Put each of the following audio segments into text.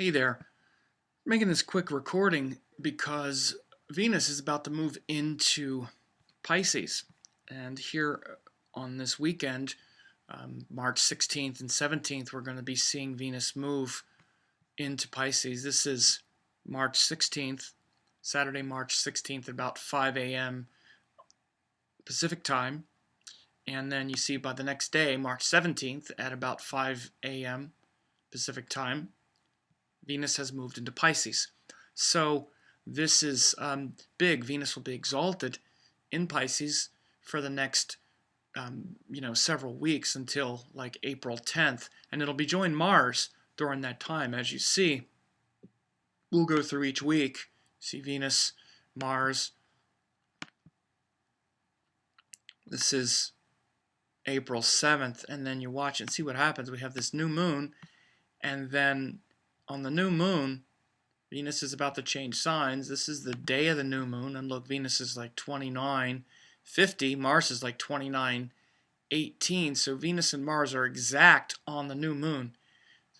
Hey there. Making this quick recording because Venus is about to move into Pisces. And here on this weekend, March 16th and 17th, we're going to be seeing Venus move into Pisces. This is March 16th, Saturday, March 16th, about 5 a.m. Pacific time. And then you see by the next day, March 17th, at about 5 a.m. Pacific time, Venus has moved into Pisces. So this is big. Venus will be exalted in Pisces for the next several weeks until like April 10th, and it'll be join Mars during that time. As you see, we'll go through each week. See Venus, Mars. This is April 7th, and then you watch and see what happens. We have this new moon, and then on the new moon, Venus is about to change signs. This is the day of the new moon, and look, Venus is like 29:50, Mars is like 29:18, so Venus and Mars are exact on the new moon.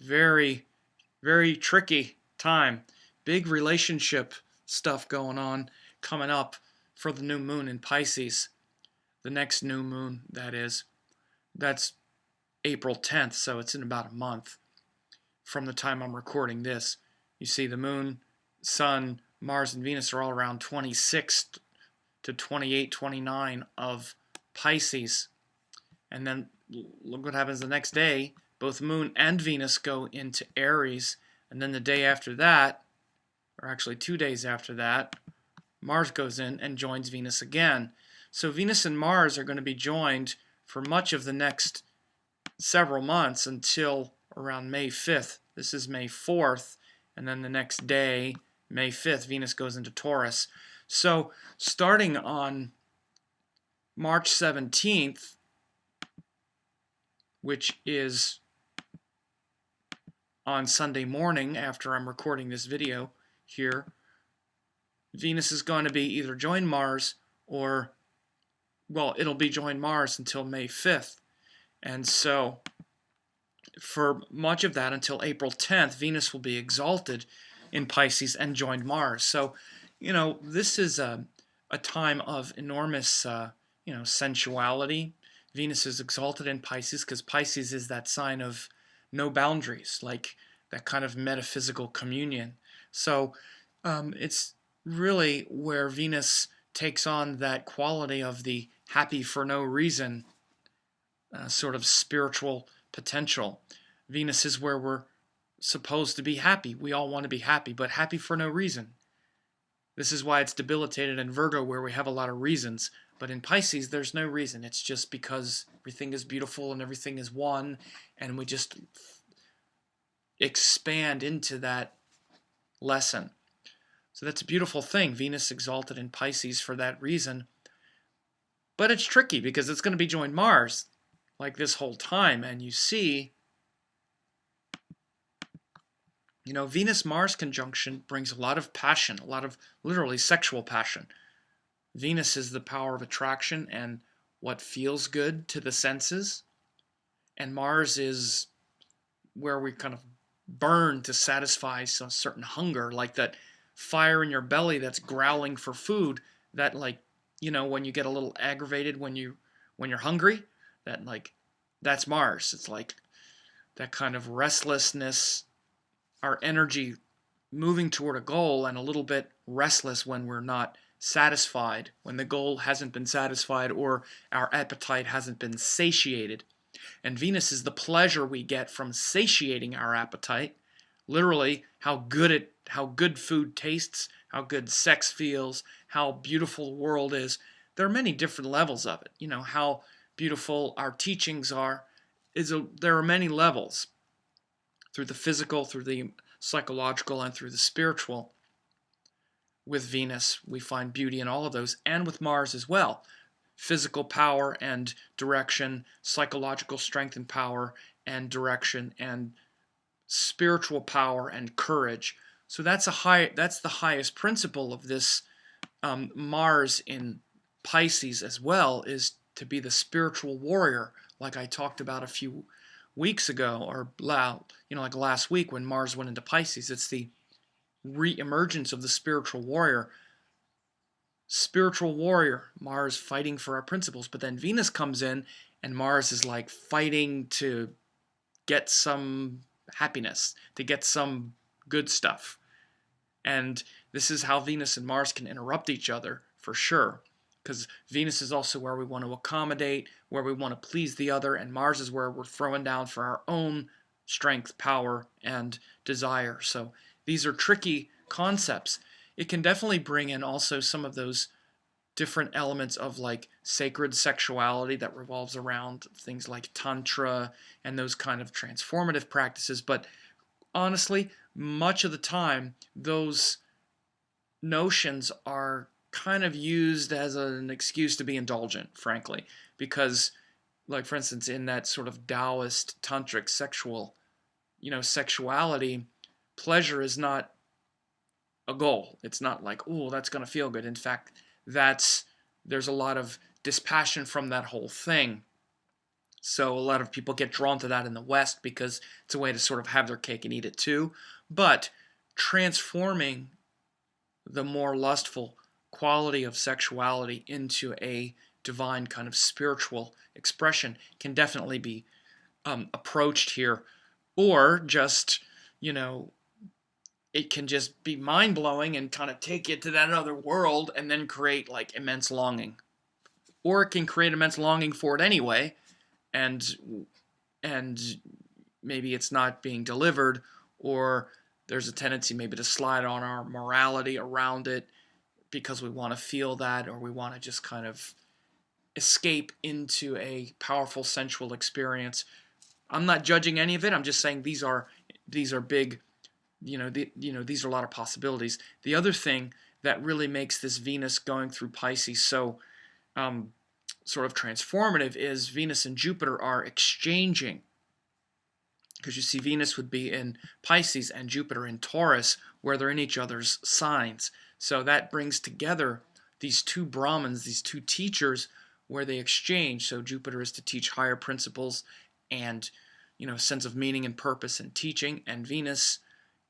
Very, very tricky time. Big relationship stuff going on coming up for the new moon in Pisces. The next new moon, that is. That's April 10th, so it's in about a month from the time I'm recording this. You see the moon, sun, Mars, and Venus are all around 26 to 28, 29 of Pisces. And then look what happens the next day. Both moon and Venus go into Aries. And then the day after that, or actually 2 days after that, Mars goes in and joins Venus again. So Venus and Mars are going to be joined for much of the next several months until around May 5th. This is May 4th. And then the next day, May 5th, Venus goes into Taurus. So starting on March 17th, which is on Sunday morning after I'm recording this video here, Venus is going to be either join Mars or, well, it'll be join Mars until May 5th. And so for much of that until April 10th, Venus will be exalted in Pisces and joined Mars. So, this is a time of enormous, sensuality. Venus is exalted in Pisces because Pisces is that sign of no boundaries, like that kind of metaphysical communion. So it's really where Venus takes on that quality of the happy for no reason sort of spiritual potential. Venus is where we're supposed to be happy. We all want to be happy, but happy for no reason. This is why it's debilitated in Virgo, where we have a lot of reasons. But in Pisces, there's no reason. It's just because everything is beautiful and everything is one, and we just expand into that lesson. So that's a beautiful thing. Venus exalted in Pisces for that reason. But it's tricky because it's going to be joined Mars like this whole time, and you see, Venus-Mars conjunction brings a lot of passion, a lot of literally sexual passion. Venus is the power of attraction and what feels good to the senses, and Mars is where we kind of burn to satisfy some certain hunger, like that fire in your belly that's growling for food, that when you get a little aggravated when you're hungry, that's Mars. It's like that kind of restlessness, our energy moving toward a goal, and a little bit restless when we're not satisfied, when the goal hasn't been satisfied or our appetite hasn't been satiated. And Venus is the pleasure we get from satiating our appetite. Literally, how good food tastes, how good sex feels, how beautiful the world is. There are many different levels of it. How beautiful our teachings are. There are many levels, through the physical, through the psychological, and through the spiritual. With Venus, we find beauty in all of those, and with Mars as well. Physical power and direction, psychological strength and power and direction, and spiritual power and courage. So that's the highest principle of this Mars in Pisces as well, is to be the spiritual warrior, like I talked about a few weeks ago, or like last week when Mars went into Pisces. It's the re-emergence of the spiritual warrior. Spiritual warrior, Mars fighting for our principles, but then Venus comes in and Mars is like fighting to get some happiness, to get some good stuff. And this is how Venus and Mars can interrupt each other for sure. Because Venus is also where we want to accommodate, where we want to please the other, and Mars is where we're throwing down for our own strength, power, and desire. So these are tricky concepts. It can definitely bring in also some of those different elements of like sacred sexuality that revolves around things like tantra and those kind of transformative practices. But honestly, much of the time, those notions are kind of used as an excuse to be indulgent, frankly, because, like, for instance, in that sort of Taoist tantric sexuality, pleasure is not a goal. It's not like, oh, that's going to feel good. In fact, there's a lot of dispassion from that whole thing. So a lot of people get drawn to that in the West because it's a way to sort of have their cake and eat it too. But transforming the more lustful quality of sexuality into a divine kind of spiritual expression can definitely be approached here. Or just, it can just be mind-blowing and kind of take you to that other world and then create like immense longing. Or it can create immense longing for it anyway, and maybe it's not being delivered, or there's a tendency maybe to slide on our morality around it because we want to feel that, or we want to just kind of escape into a powerful sensual experience. I'm not judging any of it. I'm just saying these are big, these are a lot of possibilities. The other thing that really makes this Venus going through Pisces so sort of transformative is Venus and Jupiter are exchanging. Because you see, Venus would be in Pisces and Jupiter in Taurus, where they're in each other's signs. So that brings together these two Brahmins, these two teachers, where they exchange. So Jupiter is to teach higher principles and, sense of meaning and purpose and teaching, and Venus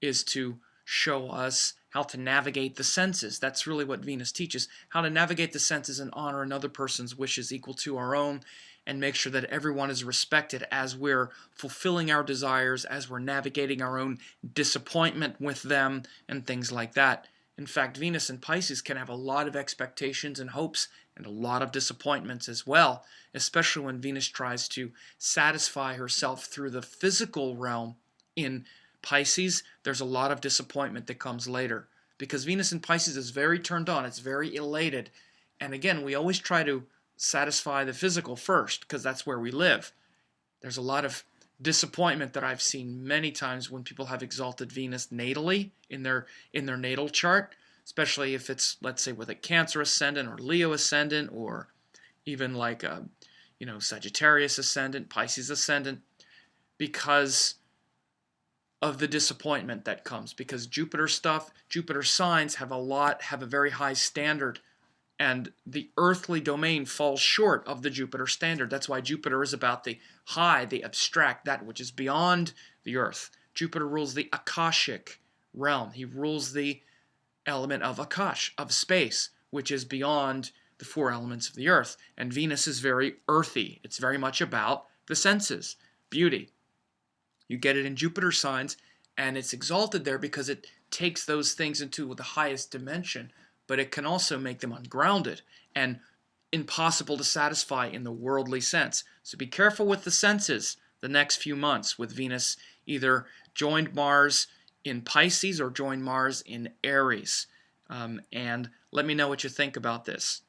is to show us how to navigate the senses. That's really what Venus teaches, how to navigate the senses and honor another person's wishes equal to our own, and make sure that everyone is respected as we're fulfilling our desires, as we're navigating our own disappointment with them, and things like that. In fact, Venus in Pisces can have a lot of expectations and hopes and a lot of disappointments as well, especially when Venus tries to satisfy herself through the physical realm. In Pisces, there's a lot of disappointment that comes later, because Venus in Pisces is very turned on, it's very elated, and again, we always try to satisfy the physical first, because that's where we live. There's a lot of disappointment that I've seen many times when people have exalted Venus natally in their natal chart, especially if it's, let's say, with a Cancer ascendant or Leo ascendant, or even like a Sagittarius ascendant, Pisces ascendant, because of the disappointment that comes, because Jupiter signs have a very high standard, and the earthly domain falls short of the Jupiter standard. That's why Jupiter is about the high, the abstract, that which is beyond the earth. Jupiter rules the Akashic realm. He rules the element of Akash, of space, which is beyond the four elements of the earth. And Venus is very earthy. It's very much about the senses, beauty. You get it in Jupiter signs, and it's exalted there because it takes those things into the highest dimension, but it can also make them ungrounded and impossible to satisfy in the worldly sense. So be careful with the senses the next few months, with Venus either joined Mars in Pisces or joined Mars in Aries. And let me know what you think about this.